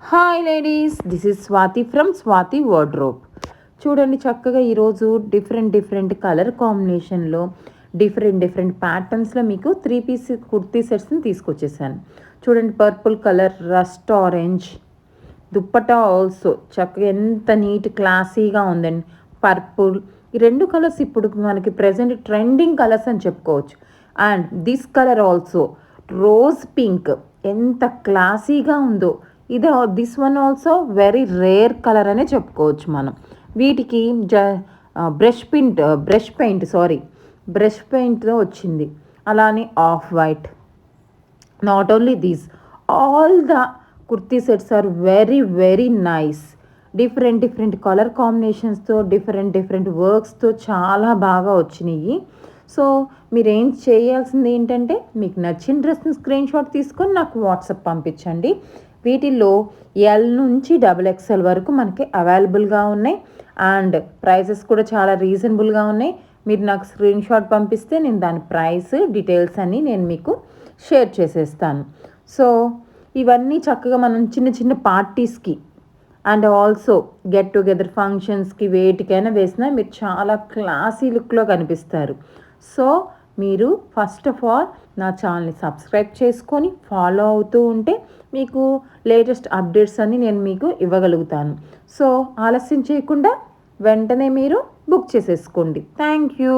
Hi ladies, this is Swathi from Swathi wardrobe. చూడండి, చక్కగా ఈరోజు డిఫరెంట్ కలర్ కాంబినేషన్లో డిఫరెంట్ ప్యాటర్న్స్లో మీకు 3 పీస్ కుర్తీ సెట్స్ని తీసుకొచ్చేసాను. చూడండి, purple colour, rust orange dupatta also చక్కగా ఎంత నీట్ క్లాసీగా ఉందండి. పర్పుల్, ఈ 2 కలర్స్ ఇప్పుడు మనకి ప్రజెంట్ ట్రెండింగ్ కలర్స్ అని చెప్పుకోవచ్చు. And this colour also rose pink ఎంత క్లాసీగా ఉందో. ఇది this one also very rare colour అనే చెప్పుకోవచ్చు మనం. వీటికి బ్రష్ పెయింట్తో వచ్చింది. అలానే off white. Not only these, all the kurti sets are very nice. Different colour కాంబినేషన్స్తో డిఫరెంట్ వర్క్స్తో చాలా బాగా వచ్చినాయి. సో మీరేం చేయాల్సింది ఏంటంటే, మీకు నచ్చిన డ్రెస్ని స్క్రీన్ షాట్ తీసుకొని నాకు వాట్సాప్ పంపించండి. వీటిల్లో ఎల్ నుంచి XXL వరకు మనకి అవైలబుల్గా ఉన్నాయి. అండ్ ప్రైసెస్ కూడా చాలా రీజనబుల్గా ఉన్నాయి. మీరు నాకు స్క్రీన్ షాట్ పంపిస్తే నేను దాని ప్రైస్ డీటెయిల్స్ అన్నీ నేను మీకు షేర్ చేసేస్తాను. సో ఇవన్నీ చక్కగా మనం చిన్న పార్టీస్కి అండ్ ఆల్సో గెట్ టుగెదర్ ఫంక్షన్స్కి వేటికైనా వేసినా మీరు చాలా క్లాసీ లుక్లో కనిపిస్తారు. సో మీరు ఫస్ట్ ఆఫ్ ఆల్ నా ఛానల్ని సబ్స్క్రైబ్ చేసుకొని ఫాలో అవుతూ ఉంటే మీకు లేటెస్ట్ అప్డేట్స్ అన్నీ నేను మీకు ఇవ్వగలుగుతాను. సో ఆలస్యం చేయకుండా వెంటనే మీరు బుక్ చేసేసుకోండి. Thank you.